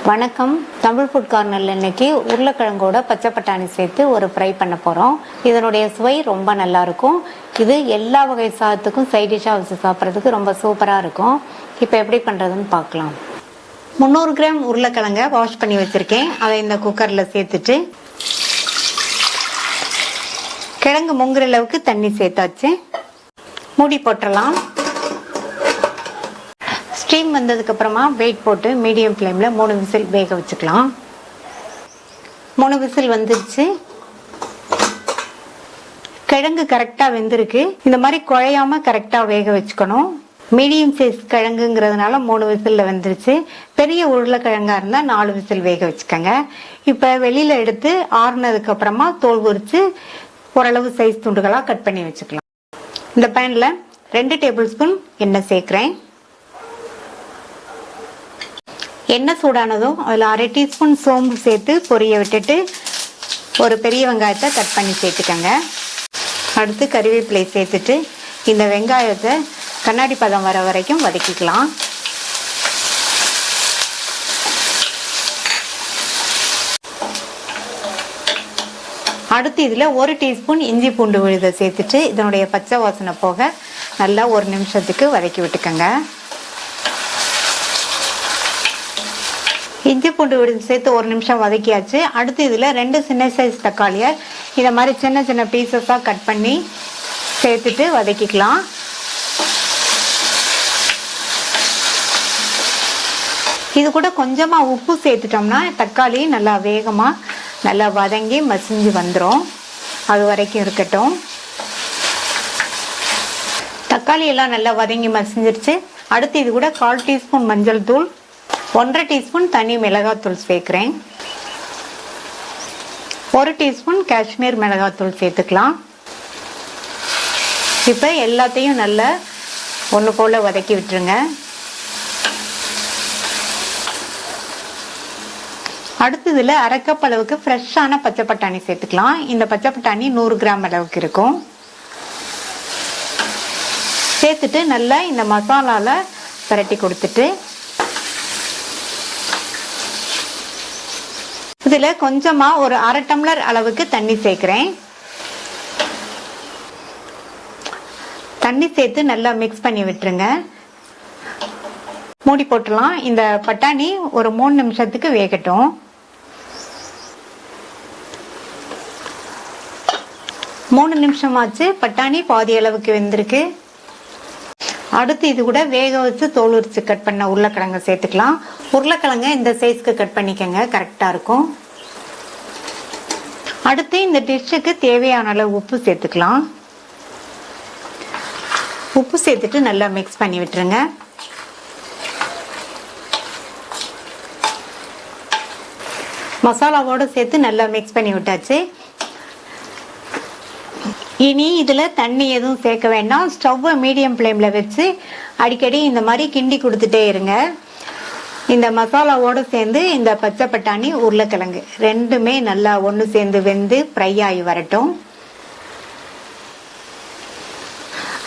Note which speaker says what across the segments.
Speaker 1: வணக்கம். தமிழ் ஃபுட் கார்னரில் இன்னைக்கு உருளைக்கிழங்கோட பச்சை பட்டாணி சேர்த்து ஒரு ஃப்ரை பண்ண போகிறோம். இதனுடைய சுவை ரொம்ப நல்லாயிருக்கும். இது எல்லா வகை சாதத்துக்கும் சைட் டிஷ்ஷாக வச்சு சாப்பிட்றதுக்கு ரொம்ப சூப்பராக இருக்கும். இப்போ எப்படி பண்ணுறதுன்னு பார்க்கலாம். 300 கிராம் உருளைக்கிழங்க வாஷ் பண்ணி வச்சுருக்கேன். அதை இந்த குக்கரில் சேர்த்துட்டு கிழங்கு முங்குற அளவுக்கு தண்ணி சேர்த்தாச்சு. மூடி போட்டுடலாம். ஸ்டீம் வந்ததுக்கு அப்புறமா வெயிட் போட்டு மீடியம் ஃப்ளேமில் 3 விசில் வேக வச்சுக்கலாம். 3 விசில் வந்துருச்சு. கிழங்கு கரெக்டாக வெந்திருக்கு. இந்த மாதிரி குழையாம கரெக்டாக வேக வச்சுக்கணும். மீடியம் சைஸ் கிழங்குங்கிறதுனால 3 விசிலில் வந்துருச்சு. பெரிய உருளைக்கிழங்கா இருந்தால் 4 விசில் வேக வச்சுக்கோங்க. இப்போ வெளியில் எடுத்து ஆறுனதுக்கு அப்புறமா தோல் உரித்து ஓரளவு சைஸ் துண்டுகளாக கட் பண்ணி வச்சுக்கலாம். இந்த பேனில் 2 டேபிள் ஸ்பூன் எண்ணெய் சேர்க்குறேன். எண்ணெய் சூடானதும் அதில் 1/2 டீஸ்பூன் சோம்பு சேர்த்து பொரிய விட்டுட்டு ஒரு பெரிய வெங்காயத்தை கட் பண்ணி சேர்த்துக்கங்க. அடுத்து கறிவேப்பிலை சேர்த்துட்டு இந்த வெங்காயத்தை கண்ணாடி பதம் வர வரைக்கும் வதக்கிக்கலாம். அடுத்து இதில் 1 டீஸ்பூன் இஞ்சி பூண்டு விழுதை சேர்த்துட்டு இதனுடைய பச்சை வாசனை போக நல்லா 1 நிமிஷத்துக்கு வதக்கி விட்டுக்கங்க. இஞ்சி பூண்டு விழுது சேர்த்து 1 நிமிஷம் வதக்கியாச்சு. அடுத்து இதில் 2 சின்ன சைஸ் தக்காளியை இதை மாதிரி சின்ன சின்ன பீசஸாக கட் பண்ணி சேர்த்துட்டு வதக்கிக்கலாம். இது கூட கொஞ்சமாக உப்பு சேர்த்துட்டோம்னா தக்காளி நல்லா வேகமாக நல்லா வதங்கி மசிஞ்சு வந்துடும். அது வரைக்கும் இருக்கட்டும். தக்காளி எல்லாம் நல்லா வதங்கி மசிஞ்சிருச்சு. அடுத்து இது கூட 1/4 டீஸ்பூன் மஞ்சள் தூள், 1/2 டீஸ்பூன் தனி மிளகாத்தூள் சேர்க்குறேன். 1 டீஸ்பூன் காஷ்மீர் மிளகாத்தூள் சேர்த்துக்கலாம். இப்போ எல்லாத்தையும் நல்லா ஒன்று போல் வதக்கி விட்டுருங்க. அடுத்து இதில் 1/2 கப் அளவுக்கு ஃப்ரெஷ்ஷான பச்சை பட்டாணி சேர்த்துக்கலாம். இந்த பச்சை பட்டாணி 100 கிராம் அளவுக்கு இருக்கும். சேர்த்துட்டு நல்லா இந்த மசாலாவில் பரட்டி கொடுத்துட்டு இதில் கொஞ்சமாக ஒரு 1/2 டம்ளர் அளவுக்கு தண்ணி சேர்க்குறேன். தண்ணி சேர்த்து நல்லா மிக்ஸ் பண்ணி விட்டுருங்க. மூடி போட்டுடலாம். இந்த பட்டாணி ஒரு 3 நிமிஷத்துக்கு வேகட்டும். 3 நிமிஷமாச்சு. பட்டாணி பாதி அளவுக்கு வெந்திருக்கு. அடுத்து இது கூட வேக வச்சு தோல் உரிச்சு கட் பண்ண உருளைக்கிழங்க சேர்த்துக்கலாம். உருளைக்கிழங்க இந்த சைஸ்க்கு கட் பண்ணிக்கங்க, கரெக்டாக இருக்கும். அடுத்து இந்த டிஷ்ஷுக்கு தேவையான அளவு உப்பு சேர்த்துக்கலாம். உப்பு சேர்த்துட்டு நல்லா மிக்ஸ் பண்ணி விட்டுருங்க. மசாலாவோடு சேர்த்து நல்லா மிக்ஸ் பண்ணி விட்டாச்சு. இனி இதில் தண்ணி எதுவும் சேர்க்க வேண்டாம். ஸ்டவ்வை மீடியம் ஃப்ளேமில் வச்சு அடிக்கடி இந்த மாதிரி கிண்டி கொடுத்துட்டே இருங்க. இந்த மசாலாவோடு சேர்ந்து இந்த பச்சை பட்டாணி உருளைக்கிழங்கு ரெண்டுமே நல்லா ஒன்று சேர்ந்து வெந்து ஃப்ரை ஆகி வரட்டும்.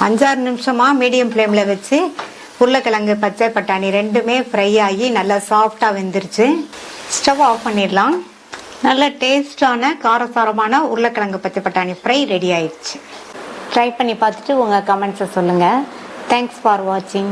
Speaker 1: 5-6 நிமிஷமாக மீடியம் ஃப்ளேமில் வச்சு உருளைக்கிழங்கு பச்சை பட்டாணி ரெண்டுமே ஃப்ரை ஆகி நல்லா சாஃப்டாக வெந்துருச்சு. ஸ்டவ் ஆஃப் பண்ணிடலாம். நல்ல டேஸ்டான காரசாரமான உருளைக்கிழங்கு பச்சை பட்டாணி ஃப்ரை ரெடி ஆயிடுச்சு. ட்ரை பண்ணி பார்த்துட்டு உங்கள் கமெண்ட்ஸை சொல்லுங்கள். தேங்க்ஸ் ஃபார் வாட்சிங்.